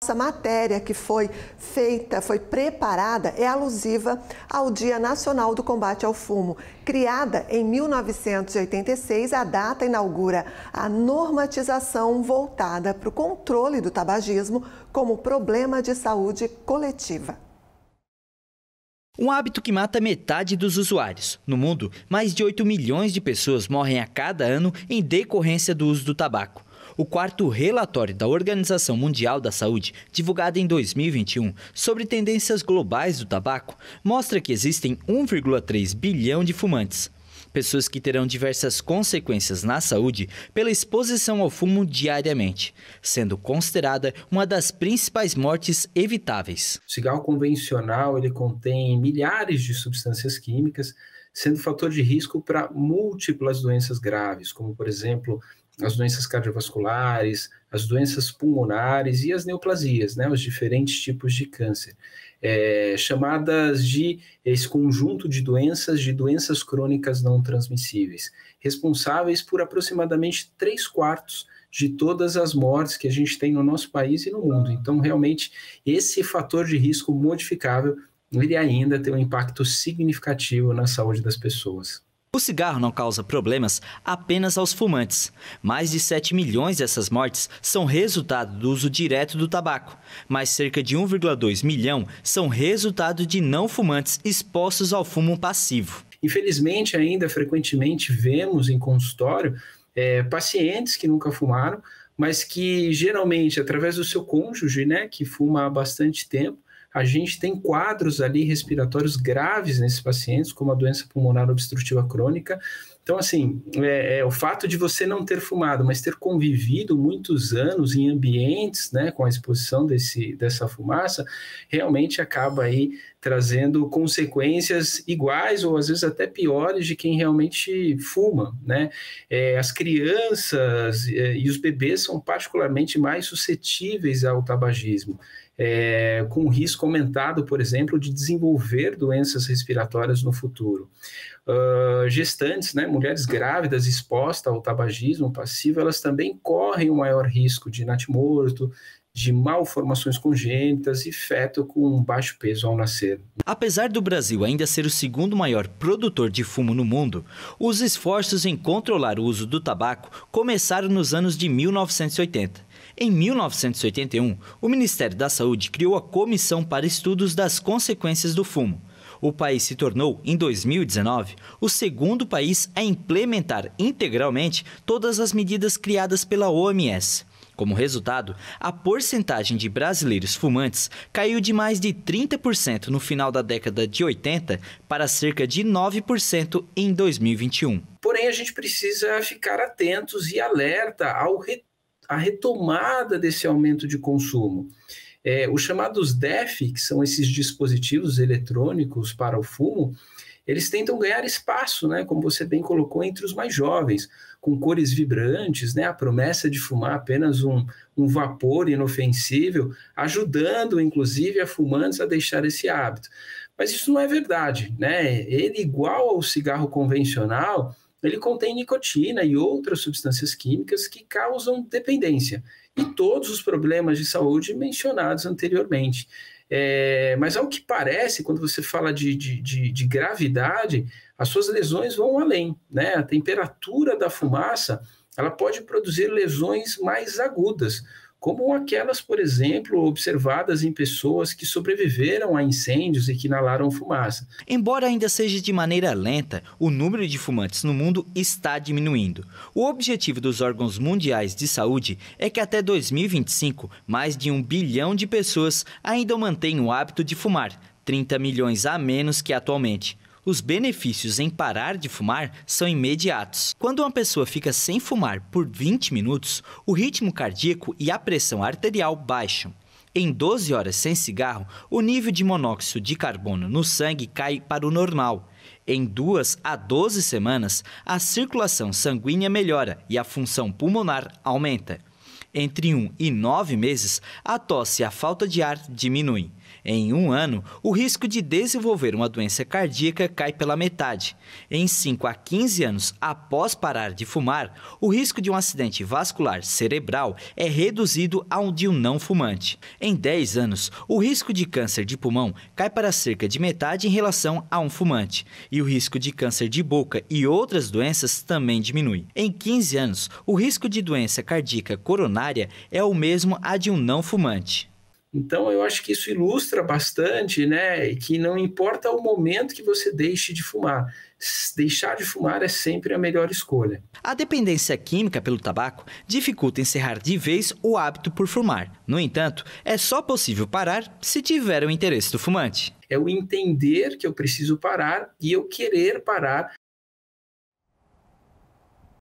Essa matéria que foi preparada, é alusiva ao Dia Nacional do Combate ao Fumo. Criada em 1986, a data inaugura a normatização voltada para o controle do tabagismo como problema de saúde coletiva. Um hábito que mata metade dos usuários. No mundo, mais de 8 milhões de pessoas morrem a cada ano em decorrência do uso do tabaco. O quarto relatório da Organização Mundial da Saúde, divulgado em 2021, sobre tendências globais do tabaco, mostra que existem 1,3 bilhão de fumantes. Pessoas que terão diversas consequências na saúde pela exposição ao fumo diariamente, sendo considerada uma das principais mortes evitáveis. O cigarro convencional ele contém milhares de substâncias químicas, sendo fator de risco para múltiplas doenças graves, como, por exemplo, as doenças cardiovasculares, as doenças pulmonares e as neoplasias, os diferentes tipos de câncer, chamadas de esse conjunto de doenças crônicas não transmissíveis, responsáveis por aproximadamente 3/4 de todas as mortes que a gente tem no nosso país e no mundo. Então, realmente, esse fator de risco modificável, ele ainda tem um impacto significativo na saúde das pessoas. O cigarro não causa problemas apenas aos fumantes. Mais de 7 milhões dessas mortes são resultado do uso direto do tabaco, mas cerca de 1,2 milhão são resultado de não fumantes expostos ao fumo passivo. Infelizmente, ainda frequentemente vemos em consultório pacientes que nunca fumaram, mas que geralmente, através do seu cônjuge, que fuma há bastante tempo, a gente tem quadros ali respiratórios graves nesses pacientes, como a doença pulmonar obstrutiva crônica. Então, assim, o fato de você não ter fumado, mas ter convivido muitos anos em ambientes, com a exposição dessa fumaça, realmente acaba aí trazendo consequências iguais ou às vezes até piores de quem realmente fuma, As crianças e os bebês são particularmente mais suscetíveis ao tabagismo, com risco aumentado, por exemplo, de desenvolver doenças respiratórias no futuro. Gestantes, mulheres grávidas expostas ao tabagismo passivo, elas também correm um maior risco de natimorto, de malformações congênitas e feto com baixo peso ao nascer. Apesar do Brasil ainda ser o segundo maior produtor de fumo no mundo, os esforços em controlar o uso do tabaco começaram nos anos de 1980. Em 1981, o Ministério da Saúde criou a Comissão para Estudos das Consequências do Fumo. O país se tornou, em 2019, o segundo país a implementar integralmente todas as medidas criadas pela OMS. Como resultado, a porcentagem de brasileiros fumantes caiu de mais de 30% no final da década de 80 para cerca de 9% em 2021. Porém, a gente precisa ficar atentos e alerta à retomada desse aumento de consumo. Os chamados DEF, que são esses dispositivos eletrônicos para o fumo, eles tentam ganhar espaço, como você bem colocou, entre os mais jovens, com cores vibrantes, a promessa de fumar apenas um vapor inofensível, ajudando, inclusive, a fumantes a deixar esse hábito. Mas isso não é verdade, Ele, igual ao cigarro convencional, ele contém nicotina e outras substâncias químicas que causam dependência e todos os problemas de saúde mencionados anteriormente. Mas ao que parece, quando você fala de gravidade, as suas lesões vão além, A temperatura da fumaça, ela pode produzir lesões mais agudas, como aquelas, por exemplo, observadas em pessoas que sobreviveram a incêndios e que inalaram fumaça. Embora ainda seja de maneira lenta, o número de fumantes no mundo está diminuindo. O objetivo dos órgãos mundiais de saúde é que até 2025, mais de 1 bilhão de pessoas ainda mantenham o hábito de fumar, 30 milhões a menos que atualmente. Os benefícios em parar de fumar são imediatos. Quando uma pessoa fica sem fumar por 20 minutos, o ritmo cardíaco e a pressão arterial baixam. Em 12 horas sem cigarro, o nível de monóxido de carbono no sangue cai para o normal. Em 2 a 12 semanas, a circulação sanguínea melhora e a função pulmonar aumenta. Entre 1 e 9 meses, a tosse e a falta de ar diminuem. Em um ano, o risco de desenvolver uma doença cardíaca cai pela metade. Em 5 a 15 anos após parar de fumar, o risco de um acidente vascular cerebral é reduzido ao de um não fumante. Em 10 anos, o risco de câncer de pulmão cai para cerca de metade em relação a um fumante, e o risco de câncer de boca e outras doenças também diminui. Em 15 anos, o risco de doença cardíaca coronária é o mesmo a de um não fumante. Então, eu acho que isso ilustra bastante, né, que não importa o momento que você deixe de fumar, deixar de fumar é sempre a melhor escolha. A dependência química pelo tabaco dificulta encerrar de vez o hábito por fumar. No entanto, é só possível parar se tiver o interesse do fumante. É o entender que eu preciso parar e eu querer parar